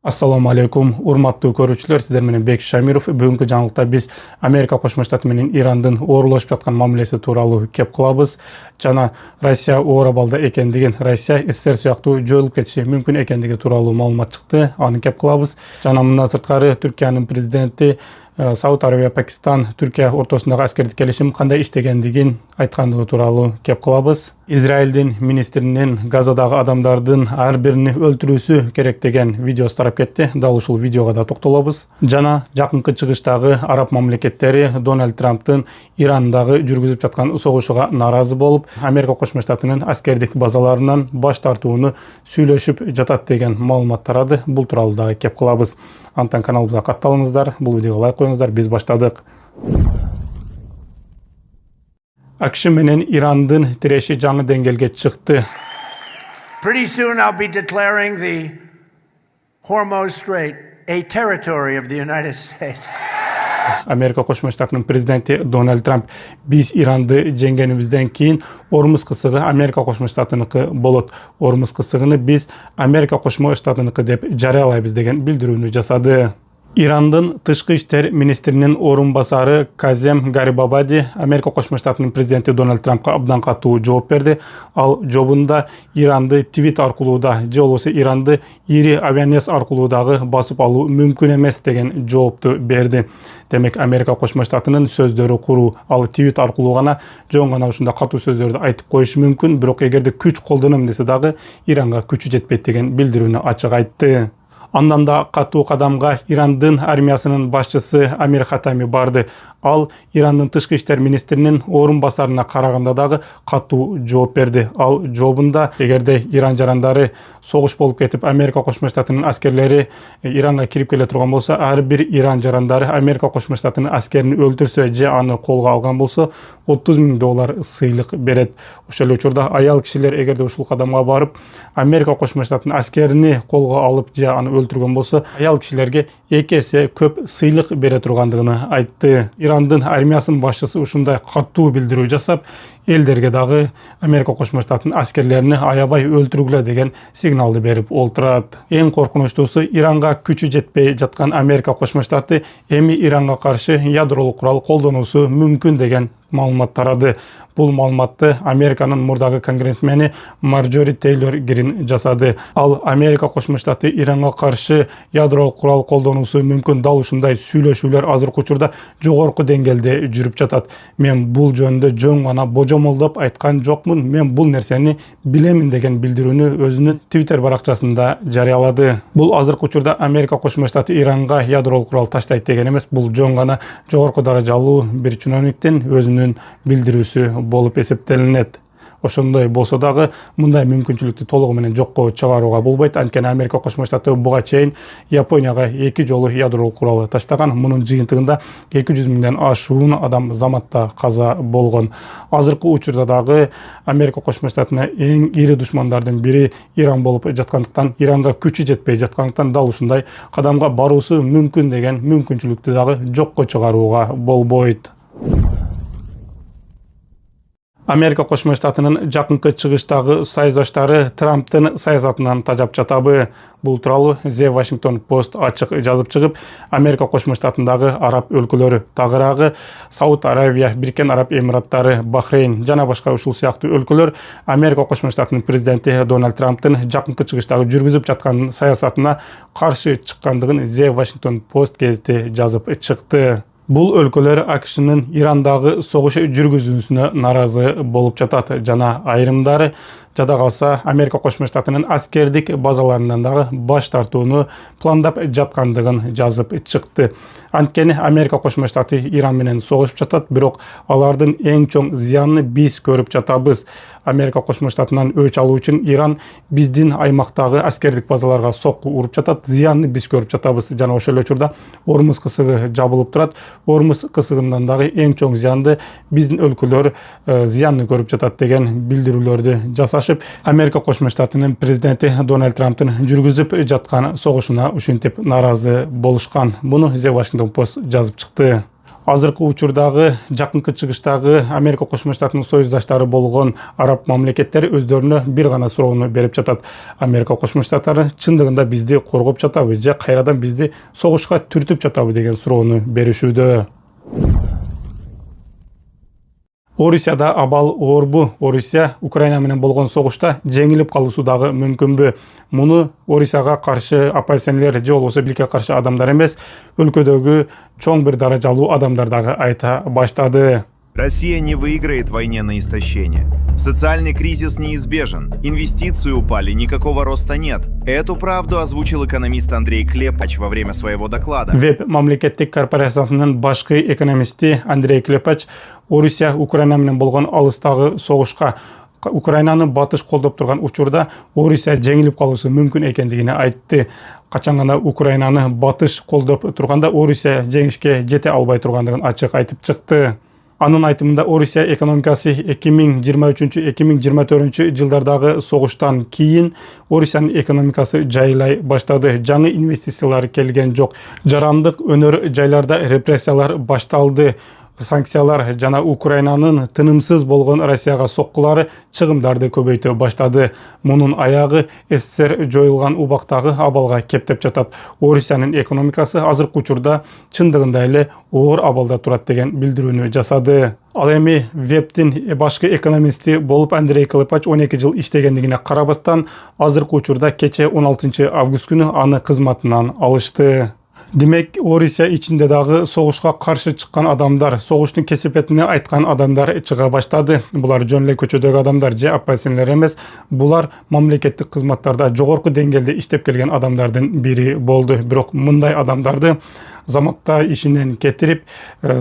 Assalamu alaikum, урматтуу көрүүчүлөр, сиздер менен Бек Шамиров. Бүгүнкү жаңылыкта биз Америка Кошмо Штаты менен Ирандын оорулашып жаткан мамилеси тууралуу кеп кылабыз. Жана Россия оор абалда экендигин, Россия СССР сыяктуу жоюлуп кетиши мүмкүн экендиги тууралуу маалымат чыкты. Аны кеп кылабыз. Жана мындан сырткары Түркиянын президенти Сауд Арабия, Пакистан, Түркия ортосундагы аскердик келишим кандай иштегендигин айткандыгы тууралуу кеп кылабыз. Израилдин министринин Газадагы адамдардын ар бирини өлтүрүүсү керек деген видеосу тарап кетти. Дал ушул видеого да токтолобуз. Жана жакынкы чыгыштагы араб мамлекеттери Дональд Трамптын Ирандагы жүргүзүп жаткан согушуга нааразы болуп, Америка Кошмо Штатынын аскердик базаларынан баш тартууну сүйлөшүп жатат деген маалымат тарады. Бул тууралуу да кеп кылабыз. Антан каналыбызга катталыңыздар, бул видеого лайк коюңуздар, биз баштадык. АКШ менен Ирандын тиреши жаңы деңгээлге чыкты. Pretty soon I'll be declaring the Hormuz Strait a territory of the United States. Америка Кошмо Штатынын президенти Дональд Трамп: биз Иранды жеңгенибизден кийин Ормуз кысыгы Америка Кошмо Штатыныкы болот. Ормуз кысыгыны биз Америка Кошмо Штатыныкы деп жарыялайбыз деген билдирүүнү жасады. Ирандын тышкы иштер министринин орун басары Казем Гарибабади Америка Кошмо Штатынын президенти Дональд Трампка абдан катуу жооп берди. Ал жообунда Иранды твит аркылуу да, же болбосо Иранды ири авианес аркылуу дагы басып алуу мүмкүн эмес деген жоопту берди. Демек Америка Кошмо Штатынын сөздөрү куруу, ал твит аркылуу гана жөн гана ушундай катуу сөздөрдү айтып коюшу мүмкүн, бирок эгерде күч колдоном десе дагы Иранга күчү жетпейт деген билдирүүнү ачык айтты. Андан да катуу кадамга Ирандын армиясынын башчысы Амир Хатами барды. Ал Ирандын тышкы иштер министринин орун басарына караганда дагы катуу жооп берди. Ал жообунда эгерде Иран жарандары согуш болуп кетип, Америка Кошмо Штатынын аскерлери Иранга кирип келе турган болсо, ар бир Иран жарандары Америка Кошмо Штатынын аскерин өлтүрсө же аны колго алган болсо $30,000 сыйлык берет. Ошол эле учурда аял кишилер эгерде ушул кадамга барып, Америка Кошмо Штатынын аскерини колго алып же аны өлтүргөн болсо, аял кишилерге 2 эсе көп сыйлык бере тургандыгын айтты. Ирандын армиясынын башчысы ушундай катуу билдирүү жасап, элдерге дагы Америка Кошмо Штатынын аскерлерини аябай өлтүргүлө деген сигналды берип олтурат. Эң коркунучтуусу, Иранга күчү жетпей жаткан Америка Кошмо Штаты эми Иранга каршы ядролук курал колдонуусу мүмкүн деген маалымат тарады. Бул маалыматты Американын мурдагы конгрессмени Марджори Тейлор Грин жасады. Ал Америка Кошмо Штаты Иранга каршы ядролук курал колдонуусу мүмкүн, дал ушундай сүйлөшүүлөр азыркы учурда жогорку деңгээлде жүрүп жатат. Мен бул жөнүндө жөн гана божомолдоп айткан жокмун, мен бул нерсени билемин деген билдирүүнү өзүнүн Twitter баракчасында жарыялады. Бул азыркы учурда Америка Кошмо Штаты Иранга ядролук курал таштайт деген эмес, бул жөн гана жогорку даражалуу бир чиновниктин өзүнүн билдирүүсү болуп эсептелинет. Ошондой болсо дагы мындай мүмкүнчүлүктү толугу менен жокко чыгарууга болбойт. Анткени Америка Кошмо Штаты буга чейин Японияга 2 жолу ядролук курал таштаган. Мунун жыйынтыгында 200 миңден ашуун адам заматта каза болгон. Азыркы учурда дагы Америка Кошмо Штатына эң ири душмандардын бири Иран болуп жаткандыктан, Иранга күчү жетпей жаткандыктан дал ушундай кадамга баруусу мүмкүн деген мүмкүнчүлүктү дагы жокко чыгарууга болбойт. Америка Кошмо Штатынын жакынкы чыгыштагы саясатташтары Трамптын саясатынан тажап жатабы. Бул тууралуу The Washington Post ачык жазып чыгып, Америка Кошмо Штатындагы араб өлкөлөрү, тагыраагы Сауд Арабия, Бириккен Араб Эмираттары, Бахрейн жана башка ушул сыяктуу өлкөлөр Америка Кошмо Штатынын президенти Дональд Трамптын жакынкы чыгыштагы жүргүзүп жаткан саясатына каршы чыккандыгын The Washington Post гезити жазып чыкты. Бул өлкөлөр АКШнын Ирандагы согуш жүргүзүүсүнө нааразы болуп жатат жана айрымдары жада калса Америка Кошмо Штатынын аскердик базаларынан дагы баш тартууну пландап жаткандыгын жазып чыкты. Анткени Америка Кошмо Штаты Иран менен согушуп жатат, бирок алардын эң чоң зыянын биз көрүп жатабыз. Америка Кошмо Штатынан өч алуу үчүн Иран биздин аймактагы аскердик базаларга сокку уруп жатат, зыянны биз көрүп жатабыз. Жана ошол эле учурда Ормуз кысыгы жабылып турат. Ормуз кысыгынан дагы эң чоң зыянды биздин өлкөлөр зыянны көрүп жатат деген билдирүүлөрдү жасашып, Америка Кошмо Штатынын президенти Дональд Трамптын жүргүзүп жаткан согушуна ушинтип нааразы болушкан. Буну The Washington Post жазып чыкты. азыркы учурдагы жакынкы чыгыштагы Америка Кошмо Штатынын союздаштары болгон араб мамлекеттери өздөрүнө бир гана суроону берип жатат. Америка Кошмо Штаттары чындыгында бизди коргоп жатабы же кайрадан бизди согушка түртүп жатабы деген суроону беришүүдө. Орусияда абал оорбу. Орусия Украина менен болгон согушта жеңилип калуусу дагы мүмкүнбү? Муну Орусияга каршы оппозиционерлер же болбосо бийликке каршы адамдар эмес, өлкөдөгү чоң бир даражалуу адамдар дагы айта баштады. Россия не выиграет в войне на истощение. Социальный кризис неизбежен. Инвестиции упали, никакого роста нет. Эту правду озвучил экономист Андрей Клепач во время своего доклада. Веб мамлекеттик корпорациясынын башкы экономисти Андрей Клепач Орусия Украина менен болгон алыстагы согушка Украинаны батыш колдоп турган учурда Орусия жеңилип калуусу мүмкүн экендигин айтты. Качан гана Украинаны батыш колдоп турганда Орусия жеңишке жете албай тургандыгын ачык айтып чыкты. Анын айтымында Орусия экономикасы 2023-2024 жылдардагы согуштан кийин Орусиянын экономикасы жайлай баштады. Жаңы инвестициялар келген жок. Жарандык өнөр жайларда репрессиялар башталды. Санкциялар жана Украинанын тынымсыз болгон Россияга соккулары чыгымдарды көбөйтө баштады. Мунун аягы СССР жоюлган убактагы абалга кептеп жатат. Орусиянын экономикасы азыркы учурда чындыгында эле оор абалда турат деген билдирүүнү жасады. Ал эми Вебтин башкы экономисти болуп Андрей Клепач 12 жыл иштегендигине карабастан азыркы учурда кече 16 август күнү аны кызматынан алышты. Демек, Орусия ичинде дагы согушка каршы чыккан адамдар, согуштун кесепетине айткан адамдар чыга баштады. Булар жөн эле көчөдөгү адамдар же оппозиционерлер эмес, булар мамлекеттик кызматтарда жогорку деңгээлде иштеп келген адамдардын бири болду. Бирок мындай адамдарды заматта ишинен кетирип,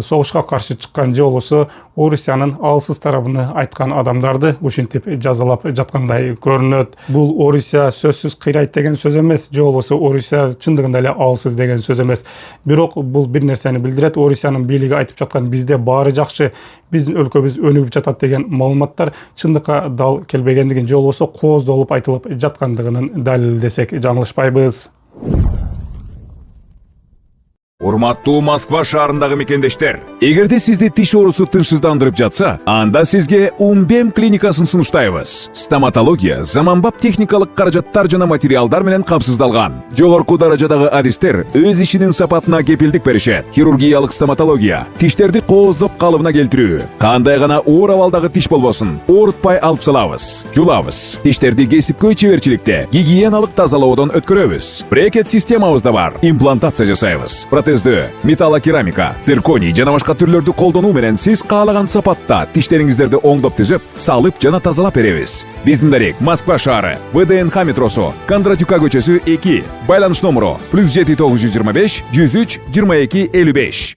согушка каршы чыккан же болбосо Орусиянын алсыз тарабыны айткан адамдарды ушинтип жазалап жаткандай көрүнөт. Бул Орусия сөзсүз кыйрайт деген сөз эмес, же болбосо Орусия чындыгында эле алсыз деген сөз эмес. Бирок бул бир нерсени билдирет. Орусиянын бийлиги айтып жаткан бизде баары жакшы, биздин өлкөбүз өнүгүп жатат деген маалыматтар чындыкка дал келбегендигин же болбосо кооздолуп айтылып жаткандыгын далилдесек жаңылышпайбыз. Урматтуу Москва шаарындагы мекендештер, эгерде сизди тиш оорусу тынчсыздандырып жатса, анда сизге Умбем клиникасын сунуштайбыз. Стоматология заманбап техникалык каражаттар жана материалдар менен камсыздалган. Жогорку даражадагы адистер өз ишинин сапатына кепилдик беришет. Хирургиялык стоматология, тиштерди кооздоп калыбына келтирүү, кандай гана оор абалдагы тиш болбосун, оорутпай алып салабыз, жулабыз. Тиштерди кесипкөй чеберчиликте, гигиеналык тазалоодон өткөрөбүз. Брекет системабыз да бар. Имплантация жасайбыз. Металлокерамика, цирконий жана башка түрлөрдү колдонуу менен сиз каалаган сапатта тиштериңиздерди оңдоп түзөп, салып жана тазалап беребиз. Биздин дарек Москва шаары, ВДНХ метросу, Кондратюка көчөсү 2, байланыш номеру +7 925 103 22 55.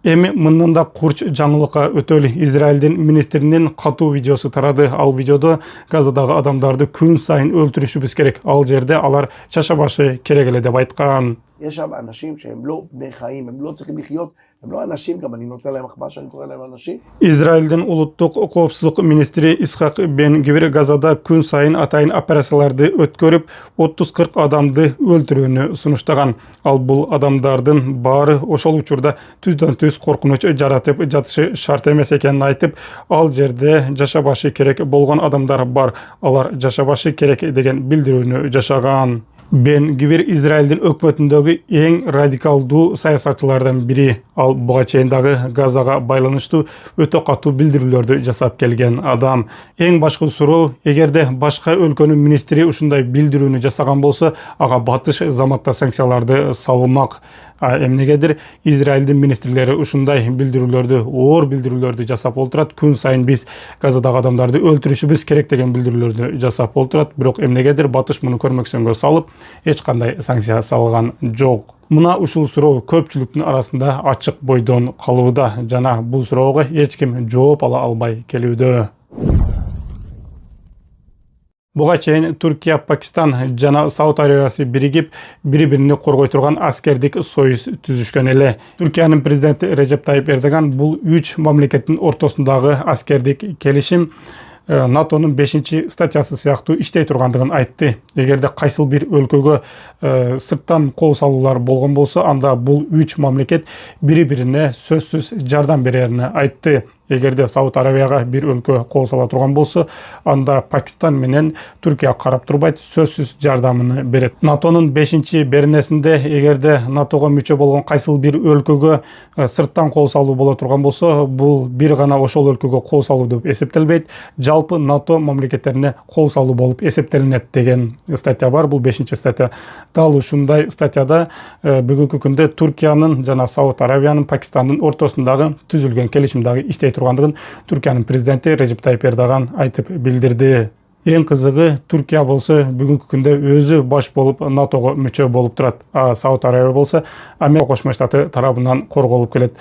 Эми мындан да курч жаңылыкка өтөлү. Израилдин министринин катуу видеосу тарады. Ал видеодо Газадагы адамдарды күн сайын өлтүрүшүбүз керек. Ал жерде алар чашабашы керек эле деп айткан. יש שם אנשים שהם לא בני חיים, הם לא צריכים לחיות, הם לא אנשים, גם אני נותן להם מחמאה שאני קורא להם אנשים. Израилдин улуттук коопсуздук министри Исхак Бен Гвир Газада күн сайын атайын операцияларды өткөрүп, 30-40 адамды өлтүрүүнү сунуштаган. Ал бул адамдардын баары ошол учурда түздөн-түз коркунуч жаратып жатышы шарт эмес экенин айтып, ал жерде жашабашы керек болгон адамдар бар. Алар жашабашы керек деген билдирүүнү жашаган. Бен Гвир Израилдин өкмөтүндөгү эң радикалдуу саясатчылардан бири. Ал буга чейин дагы Газага байланыштуу өтө катуу билдирүүлөрдү жасап келген адам. Эң башкы суроо, эгерде башка өлкөнүн министри ушундай билдирүүнү жасаган болсо, ага батыш заматта санкцияларды салмак. Эмнегедир Израилдин министрлери ушундай билдирүүлөрдү, оор билдирүүлөрдү жасап олтурат. Күн сайын биз Газадагы адамдарды өлтүрүшүбүз керек деген билдирүүлөрдү жасап олтурат. Бирок эмнегедир батыш муну көрмөксөнгө салып, эч кандай санкция салган жок. Мына ушул суроо көпчүлүктүн арасында ачык бойдон калууда жана бул суроого эч ким жооп ала албай келүүдө. Буга чейин Түркия, Пакистан жана Сауд Арабиясы биригип, бири-биrini коргой турган аскердик союз түзүшкөн эле. Түркиянын президенти Режеп Тайип Эрдоган бул 3 мамлекеттин ортосундагы аскердик келишим NATO'нун 5-статьясы сыяктуу иштей тургандыгын айтты. Эгерде кайсыл бир өлкөгө сырттан кол салуулар болгон болсо, анда бул 3 мамлекет бири-бирине сөзсүз жардам берерин айтты. Эгерде Сауд Аравияга бир өлкө кол сала турган болсо, анда Пакистан менен Түркия карап турбайт, сөзсүз жардамын берет. НАТОнун 5-беренесинде эгерде НАТОго мүчө болгон кайсыл бир өлкөгө сырттан кол салуу боло турган болсо, бул бир гана ошол өлкөгө кол салуу деп эсептелбейт, жалпы НАТО мамлекеттерине кол салуу болуп эсептелинет деген статья бар. Бул 5-статья. Дал ушундай статьяда бүгүнкү күндө Түркиянын жана Сауд Аравиянын Пакистандын ортосундагы түзүлгөн келишимдеги иштей тургандыгын Түркиянын президенти Режеп Тайип Эрдоган айтып билдирди. Эң кызыгы, Түркия болсо бүгүнкү күндө өзү баш болуп НАТОго мүчө болуп турат. Сауд Аравия болсо Америка Кошмо Штаты тарабынан корголуп келет.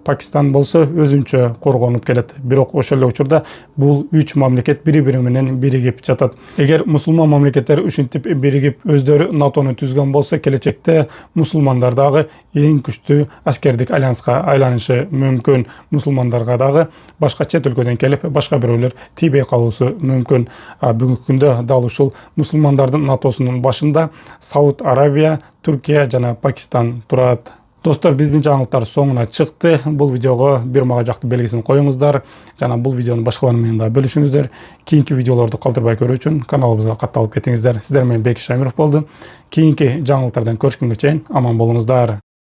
Пакистан болсо өзүнчө коргонуп келет. Бирок ошол эле учурда бул 3 мамлекет бири-бири менен биригип жатат. Эгер мусулман мамлекеттер ушинтип биригип өздөрү НАТОну түзгөн болсо, келечекте мусулмандар дагы эң күчтүү аскердик альянска айланышы мүмкүн. Мусулмандарга дагы башка чет өлкөдөн келип, башка бирөөлөр тийбей калуусу мүмкүн. Бүгүнкү күндө дал ушул мусулмандардын НАТОсунун башында Сауд Аравия, Түркия жана Пакистан турат. Достор, биздин жаңылыктар соңуна чыкты. Бул видеого бир мага жакты белгисин коюңуздар жана бул видеону башкалар менен да бөлүшүңүздөр. Кийинки видеолорду калтырбай көрүү үчүн каналыбызга катталып кетиңиздер. Сиздер менен Бекиш Шамиров болду. Кийинки жаңылыктардан көрүшкөнгө чейин аман болуңуздар.